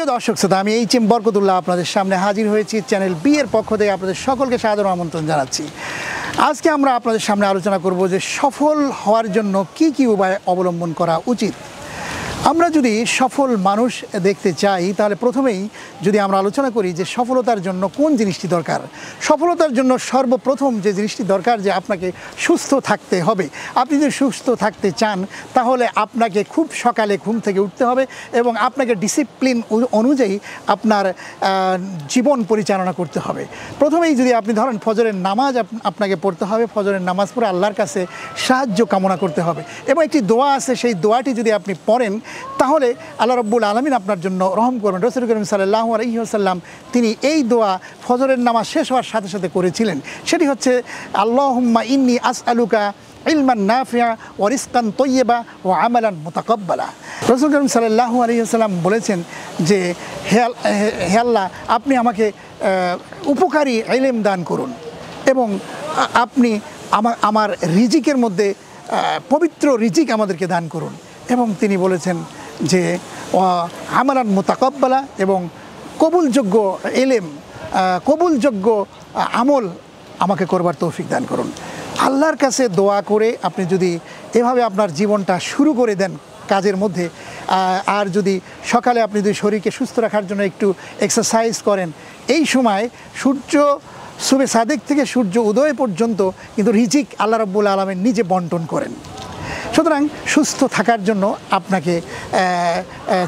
প্রিয় দর্শক শ্রোতা, আমি এইচ এম বরকতুল্লাহ আপনাদের সামনে হাজির হয়েছি চ্যানেল বি এর পক্ষ থেকে আপনাদের সকলকে সাদর আমন্ত্রণ জানাচ্ছি। আজকে আমরা আপনাদের সামনে আলোচনা করব যে সফল হওয়ার জন্য কি কি উপায় অবলম্বন করা উচিত। আমরা যদি সফল মানুষ দেখতে চাই তাহলে প্রথমেই যদি আমরা আলোচনা করি যে সফলতার জন্য কোন জিনিসটি দরকার। সফলতার জন্য সর্বপ্রথম যে জিনিসটি দরকার যে আপনাকে সুস্থ থাকতে হবে। আপনি যদি সুস্থ থাকতে চান তাহলে আপনাকে খুব সকালে ঘুম থেকে উঠতে হবে এবং আপনাকে ডিসিপ্লিন অনুযায়ী আপনার জীবন পরিচালনা করতে হবে। প্রথমেই যদি আপনি ধরেন ফজরের নামাজ আপনাকে পড়তে হবে, ফজরের নামাজ পড়ে আল্লাহর কাছে সাহায্য কামনা করতে হবে এবং একটি দোয়া আছে, সেই দোয়াটি যদি আপনি পড়েন তাহলে আল্লাহ রাব্বুল আলামিন আপনার জন্য রহম করবেন। রাসূল করিম সাল্লাল্লাহু আলাইহি ওয়াসাল্লাম তিনি এই দোয়া ফজরের নামাজ শেষ হওয়ার সাথে সাথে করেছিলেন। সেটি হচ্ছে আল্লাহুম্মা ইন্নী আসআলুকা ইলমান নাফিআ ওয়া রিজকান তাইয়্যিবা ওয়া আমালান মুতাকাব্বালা। রাসূল করিম সাল্লাল্লাহু আলাইহি ওয়াসাল্লাম বলেছেন যে হে আল্লাহ, আপনি আমাকে উপকারী ইলম দান করুন এবং আপনি আমার রিজিকের মধ্যে পবিত্র রিজিক আমাদেরকে দান করুন। এবং তিনি বলেছেন যে আমালান মুতাকাব্বালা এবং কবুলযোগ্য এলেম, কবুলযোগ্য আমল আমাকে করবার তৌফিক দান করুন। আল্লাহর কাছে দোয়া করে আপনি যদি এভাবে আপনার জীবনটা শুরু করে দেন কাজের মধ্যে, আর যদি সকালে আপনি যদি শরীরকে সুস্থ রাখার জন্য একটু এক্সারসাইজ করেন, এই সময় সুবে সাদেক থেকে সূর্য উদয় পর্যন্ত কিন্তু রিজিক আল্লাহ রাব্বুল আলামিন নিজে বন্টন করেন। সুতরাং সুস্থ থাকার জন্য আপনাকে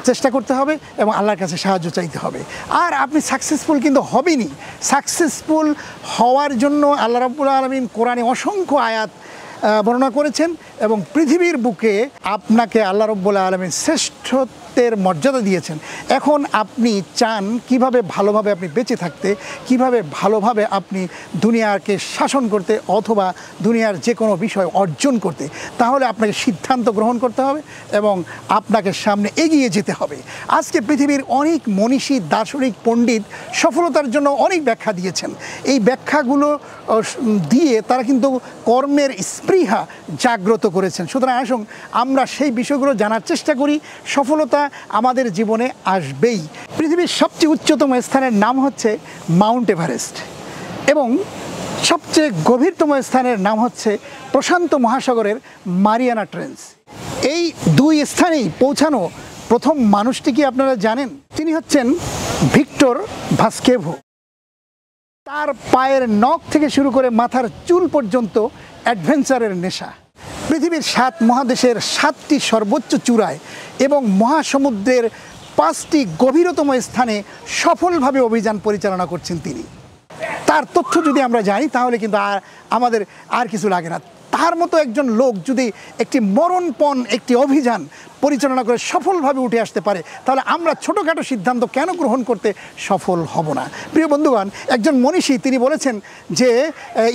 চেষ্টা করতে হবে এবং আল্লাহর কাছে সাহায্য চাইতে হবে। আর আপনি সাকসেসফুল কিন্তু হবেনই। সাকসেসফুল হওয়ার জন্য আল্লাহ রাব্বুল আলামিন কোরআনে অসংখ্য আয়াত বর্ণনা করেছেন এবং পৃথিবীর বুকে আপনাকে আল্লাহ রাব্বুল আলামিন শ্রেষ্ঠত্বের মর্যাদা দিয়েছেন। এখন আপনি চান কিভাবে ভালোভাবে আপনি বেঁচে থাকতে, কিভাবে ভালোভাবে আপনি দুনিয়াকে শাসন করতে অথবা দুনিয়ার যে কোনো বিষয় অর্জন করতে, তাহলে আপনাকে সিদ্ধান্ত গ্রহণ করতে হবে এবং আপনাকে সামনে এগিয়ে যেতে হবে। আজকে পৃথিবীর অনেক মনীষী, দার্শনিক, পণ্ডিত সফলতার জন্য অনেক ব্যাখ্যা দিয়েছেন। এই ব্যাখ্যাগুলো দিয়ে তারা কিন্তু কর্মের স্পৃহা জাগ্রত করেছেন। সুতরাং আসুন আমরা সেই বিষয়গুলো জানার চেষ্টা করি। সফলতা আমাদের জীবনে আসবেই। পৃথিবীর সবচেয়ে উচ্চতম স্থানের নাম হচ্ছে মাউন্ট এভারেস্ট এবং সবচেয়ে গভীরতম স্থানের নাম হচ্ছে প্রশান্ত মহাসাগরের মারিয়ানা ট্রেঞ্চ। এই দুই স্থানেই পৌঁছানো প্রথম মানুষটি কি আপনারা জানেন? তিনি হচ্ছেন ভিক্টর ভাস্কেভো। তার পায়ের নখ থেকে শুরু করে মাথার চুল পর্যন্ত অ্যাডভেঞ্চারের নেশা। পৃথিবীর 7 মহাদেশের 7টি সর্বোচ্চ চূড়ায় এবং মহাসমুদ্রের 5টি গভীরতম স্থানে সফলভাবে অভিযান পরিচালনা করছেন তিনি। তার তথ্য যদি আমরা জানি তাহলে কিন্তু আমাদের আর কিছু লাগে না। তার মতো একজন লোক যদি একটি মরণপণ একটি অভিযান পরিচালনা করে সফলভাবে উঠে আসতে পারে, তাহলে আমরা ছোটোখাটো সিদ্ধান্ত কেন গ্রহণ করতে সফল হব না? প্রিয় বন্ধুগণ, একজন মনীষী তিনি বলেছেন যে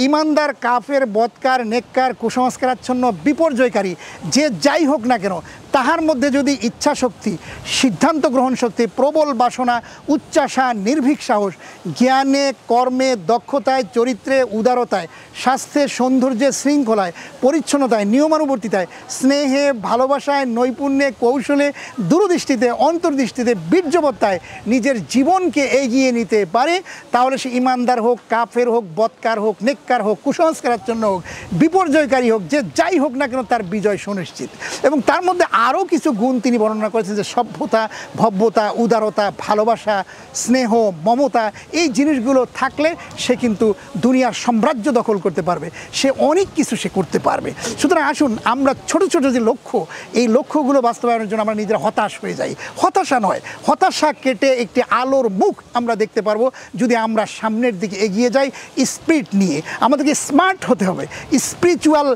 ইমানদার, কাফের, বদকার, নেককার, কুসংস্কারাচ্ছন্ন, বিপর্যয়কারী যে যাই হোক না কেন, তাহার মধ্যে যদি ইচ্ছা শক্তি, সিদ্ধান্ত গ্রহণ শক্তি, প্রবল বাসনা, উচ্চাশা, নির্ভীক সাহস, জ্ঞানে, কর্মে, দক্ষতায়, চরিত্রে, উদারতায়, স্বাস্থ্যে, সৌন্দর্যে, শৃঙ্খলায়, পরিচ্ছন্নতায়, নিয়মানুবর্তিতায়, স্নেহে, ভালোবাসায়, নৈপুণ্যে, কৌশলে, দূরদৃষ্টিতে, অন্তর্দৃষ্টিতে, বীর্যবত্তায় নিজের জীবনকে এগিয়ে নিতে পারে, তাহলে সে ইমানদার হোক, কাফের হোক, বদকার হোক, নেককার হোক, কুসংস্কারাচ্ছন্ন হোক, বিপর্যয়কারী হোক, যে যাই হোক না কেন তার বিজয় সুনিশ্চিত। এবং তার মধ্যে আরও কিছু গুণ তিনি বর্ণনা করেছেন যে সভ্যতা, ভব্যতা, উদারতা, ভালোবাসা, স্নেহ, মমতা, এই জিনিসগুলো থাকলে সে কিন্তু দুনিয়ার সাম্রাজ্য দখল করতে পারবে, সে অনেক কিছু সে করতে পারবে। সুতরাং আসুন আমরা ছোট ছোট যে লক্ষ্য, এই লক্ষ্যগুলো বাস্তবায়নের জন্য আমরা নিজেরা হতাশ হয়ে যাই। হতাশা নয়, হতাশা কেটে একটি আলোর মুখ আমরা দেখতে পারবো যদি আমরা সামনের দিকে এগিয়ে যাই স্পিরিট নিয়ে। আমাদেরকে স্মার্ট হতে হবে। স্পিরিচুয়াল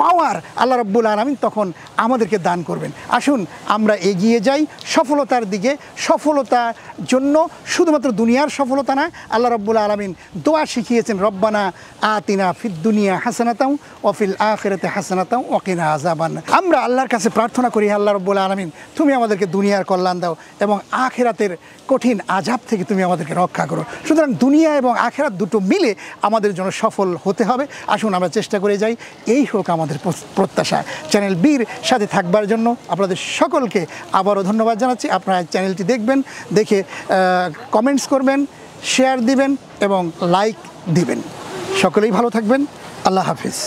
পাওয়ার আল্লাহ রাব্বুল আলামিন তখন আমাদেরকে দান করবেন। আসুন আমরা এগিয়ে যাই সফলতার দিকে। সফলতার জন্য শুধুমাত্র দুনিয়ার সফলতা না, আল্লাহ রাব্বুল আলামিন দোয়া শিখিয়েছেন, রব্বানা আতিনা ফিদ দুনিয়া হাসানাতাও ওয়া ফিল আখিরাতি হাসানাতাও ওয়া কিনা আযাবান। আমরা আল্লাহর কাছে প্রার্থনা করি, আল্লাহ রাব্বুল আলামিন তুমি আমাদেরকে দুনিয়ার কল্যাণ দাও এবং আখিরাতের কঠিন আযাব থেকে তুমি আমাদেরকে রক্ষা করো। সুতরাং দুনিয়া এবং আখিরাত দুটো মিলে আমাদের জন্য সফল হতে হবে। আসুন আমরা চেষ্টা করে যাই, এই হোক আমাদের আমাদের প্রত্যাশা। চ্যানেল বির সাথে থাকবার জন্য আপনাদের সকলকে আবারও ধন্যবাদ জানাচ্ছি। আপনারা চ্যানেলটি দেখবেন, দেখে কমেন্টস করবেন, শেয়ার দিবেন এবং লাইক দিবেন। সকলেই ভালো থাকবেন। আল্লাহ হাফিজ।